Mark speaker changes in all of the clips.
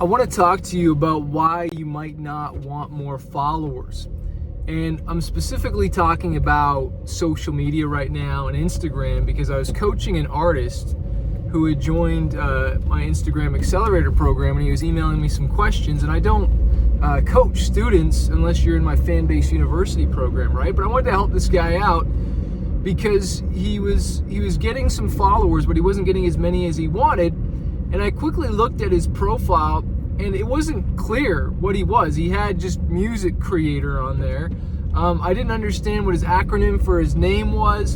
Speaker 1: I want to talk to you about why you might not want more followers. And I'm specifically talking about social media right now and Instagram because I was coaching an artist who had joined my Instagram Accelerator program, and he was emailing me some questions. And I don't coach students unless you're in my Fanbase University program, right? But I wanted to help this guy out because he was getting some followers, but he wasn't getting as many as he wanted. And I quickly looked at his profile, and it wasn't clear what he was. He had just music creator on there. I didn't understand what his acronym for his name was.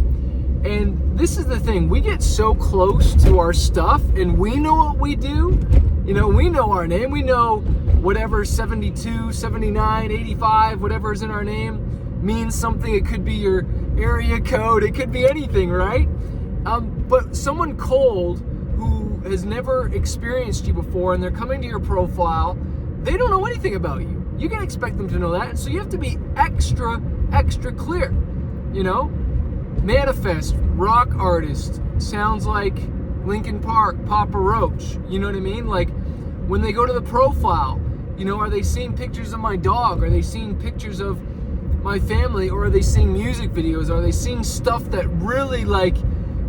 Speaker 1: And this is the thing, we get so close to our stuff and we know what we do. You know, we know our name. We know whatever 72, 79, 85, whatever is in our name means something. It could be your area code. It could be anything, right? But someone cold who has never experienced you before and they're coming to your profile, they don't know anything about you. You can expect them to know that. So you have to be extra clear, you know? Manifest, rock artist, sounds like Linkin Park, Papa Roach, you know what I mean? Like when they go to the profile, you know, are they seeing pictures of my dog? Are they seeing pictures of my family? Or are they seeing music videos? Are they seeing stuff that really like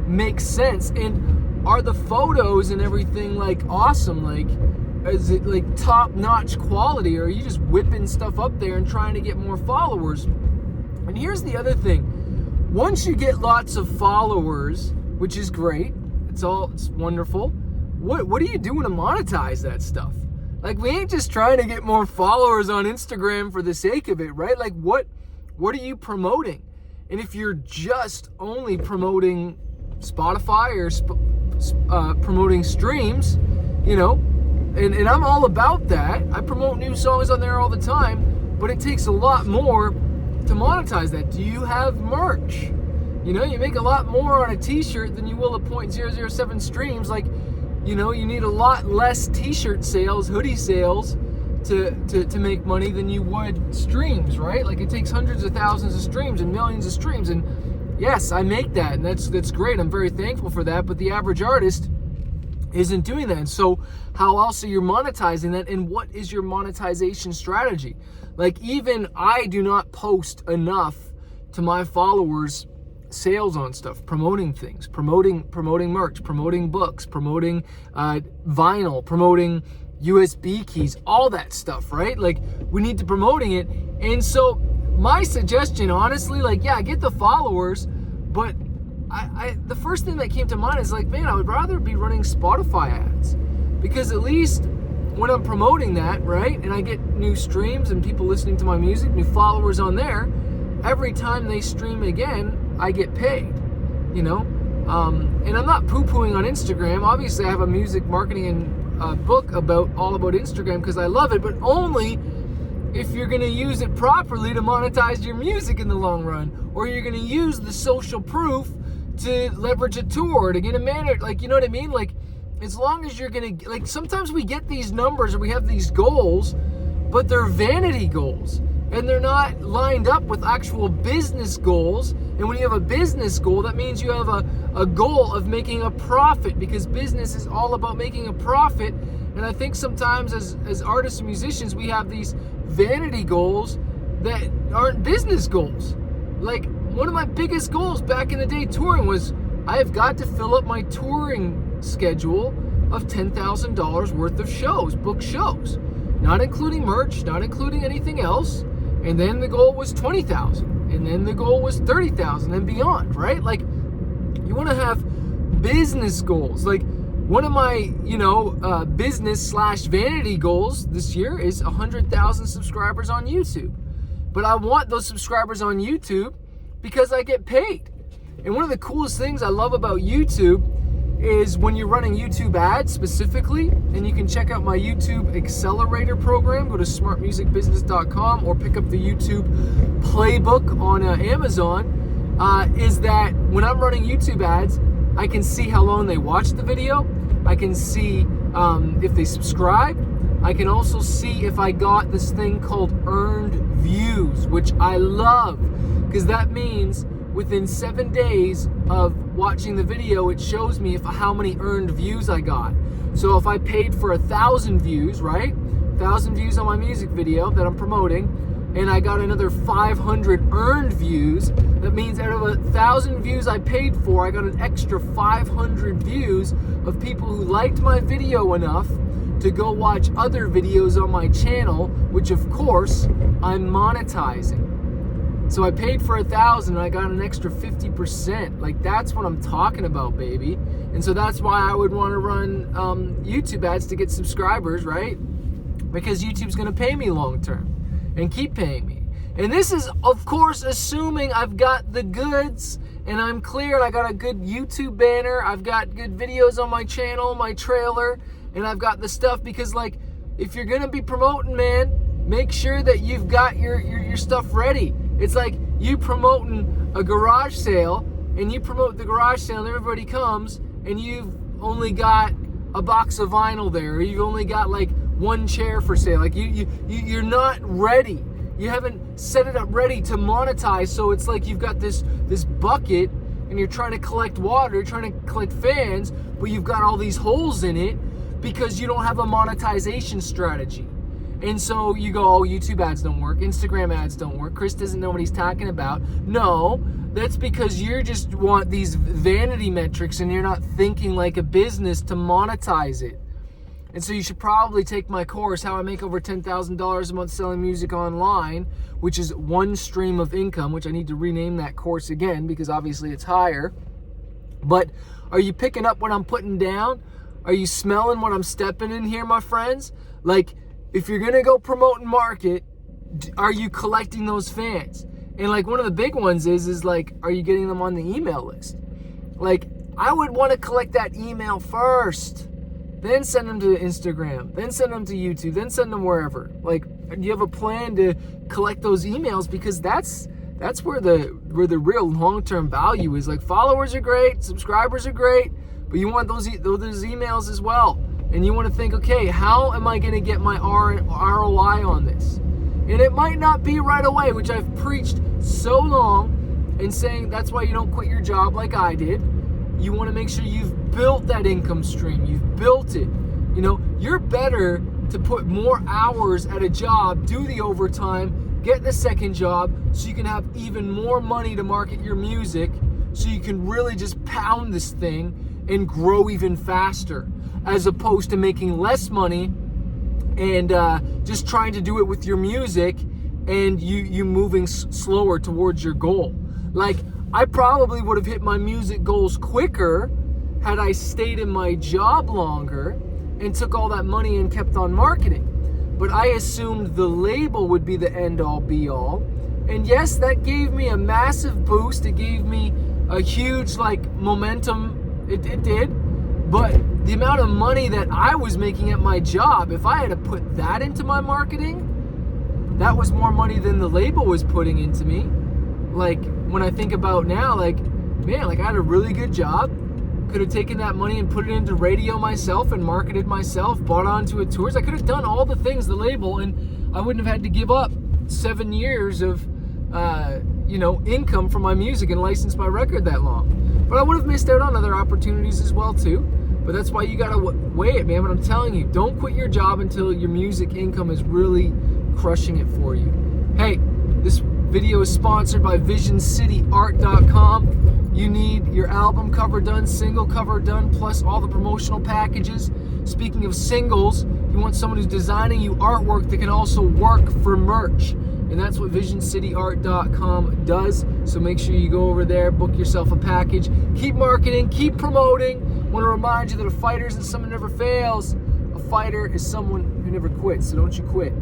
Speaker 1: makes sense? And are the photos and everything like awesome? Like, is it like top-notch quality? Or are you just whipping stuff up there and trying to get more followers? And here's the other thing. Once you get lots of followers, which is great, it's wonderful, what are you doing to monetize that stuff? Like, we ain't just trying to get more followers on Instagram for the sake of it, right? Like, what are you promoting? And if you're just only promoting Spotify or promoting streams, you know, and I'm all about that. I promote new songs on there all the time, but it takes a lot more to monetize that. Do you have merch? You know, you make a lot more on a t-shirt than you will at 0.007 streams. Like, you know, you need a lot less t-shirt sales, hoodie sales to make money than you would streams, right? Like, it takes hundreds of thousands of streams and millions of streams. And yes, I make that, and that's great. I'm very thankful for that. But the average artist isn't doing that. And so how else are you monetizing that? And what is your monetization strategy? Like, even I do not post enough to my followers sales on stuff, promoting things, promoting merch, promoting books, promoting vinyl, promoting USB keys, all that stuff, right? Like, we need to promoting it. And so my suggestion, honestly, like, yeah, get the followers, but the first thing that came to mind is like, man, I would rather be running Spotify ads, because at least when I'm promoting that, right, and I get new streams and people listening to my music, new followers on there, every time they stream again, I get paid, you know? And I'm not poo-pooing on Instagram. Obviously, I have a music marketing and book all about Instagram because I love it, but only if you're going to use it properly to monetize your music in the long run, or you're going to use the social proof to leverage a tour, to get a manager, like, you know what I mean? Like, as long as you're going to, like, sometimes we get these numbers and we have these goals, but they're vanity goals, and they're not lined up with actual business goals. And when you have a business goal, that means you have a goal of making a profit, because business is all about making a profit. And I think sometimes as artists and musicians, we have these vanity goals that aren't business goals. Like, one of my biggest goals back in the day touring was, I have got to fill up my touring schedule of $10,000 worth of shows, book shows, not including merch, not including anything else. And then the goal was 20,000, and then the goal was 30,000 and beyond, right? Like, you want to have business goals. Like, one of my, business/vanity goals this year is 100,000 subscribers on YouTube. But I want those subscribers on YouTube because I get paid. And one of the coolest things I love about YouTube is when you're running YouTube ads specifically, and you can check out my YouTube Accelerator program, go to smartmusicbusiness.com or pick up the YouTube playbook on Amazon, is that when I'm running YouTube ads, I can see how long they watched the video, I can see if they subscribe, I can also see if I got this thing called earned views, which I love, because that means within 7 days of watching the video, it shows me how many earned views I got. So if I paid for 1,000 views, right? 1,000 views on my music video that I'm promoting, and I got another 500 earned views, that means out of 1,000 views I paid for, I got an extra 500 views of people who liked my video enough to go watch other videos on my channel, which of course I'm monetizing. So I paid for 1,000 and I got an extra 50%. Like, that's what I'm talking about, baby. And so that's why I would want to run YouTube ads to get subscribers, right? Because YouTube's going to pay me long term and keep paying me. And this is, of course, assuming I've got the goods and I'm cleared. I got a good YouTube banner. I've got good videos on my channel, my trailer, and I've got the stuff. Because, like, if you're going to be promoting, man, make sure that you've got your stuff ready. It's like you promoting a garage sale, and you promote the garage sale and everybody comes, and you've only got a box of vinyl there, or you've only got like one chair for sale. Like you're not ready. You haven't set it up ready to monetize. So it's like you've got this bucket and you're trying to collect water, you're trying to collect fans, but you've got all these holes in it because you don't have a monetization strategy. And so you go, oh, YouTube ads don't work, Instagram ads don't work, Chris doesn't know what he's talking about. No, that's because you just want these vanity metrics and you're not thinking like a business to monetize it. And so you should probably take my course, How I Make Over $10,000 a Month Selling Music Online, which is one stream of income, which I need to rename that course again because obviously it's higher. But are you picking up what I'm putting down? Are you smelling what I'm stepping in here, my friends? Like, if you're gonna go promote and market, are you collecting those fans? And like one of the big ones is like, are you getting them on the email list? Like, I would want to collect that email first, then send them to Instagram, then send them to YouTube, then send them wherever. Like, do you have a plan to collect those emails? Because that's where the real long-term value is. Like, followers are great, subscribers are great, but you want those emails as well. And you want to think, okay, how am I going to get my ROI on this? And it might not be right away, which I've preached so long and saying that's why you don't quit your job like I did. You want to make sure you've built that income stream. You've built it. You know, you're better to put more hours at a job, do the overtime, get the second job so you can have even more money to market your music, so you can really just pound this thing and grow even faster, as opposed to making less money and just trying to do it with your music and you moving slower towards your goal. Like, I probably would have hit my music goals quicker had I stayed in my job longer and took all that money and kept on marketing. But I assumed the label would be the end-all be-all. And yes, that gave me a massive boost. It gave me a huge, like, momentum. It did. But the amount of money that I was making at my job, if I had to put that into my marketing, that was more money than the label was putting into me. Like, when I think about now, like, man, like, I had a really good job. Could have taken that money and put it into radio myself and marketed myself, bought onto a tours. I could have done all the things, the label, and I wouldn't have had to give up 7 years of, income from my music and license my record that long. But I would have missed out on other opportunities as well, too. But that's why you gotta weigh it, man. But I'm telling you, don't quit your job until your music income is really crushing it for you. Hey, this video is sponsored by VisionCityArt.com. You need your album cover done, single cover done, plus all the promotional packages. Speaking of singles, you want someone who's designing you artwork that can also work for merch. And that's what VisionCityArt.com does. So make sure you go over there, book yourself a package. Keep marketing, keep promoting. I want to remind you that a fighter isn't someone who never fails. A fighter is someone who never quits. So don't you quit.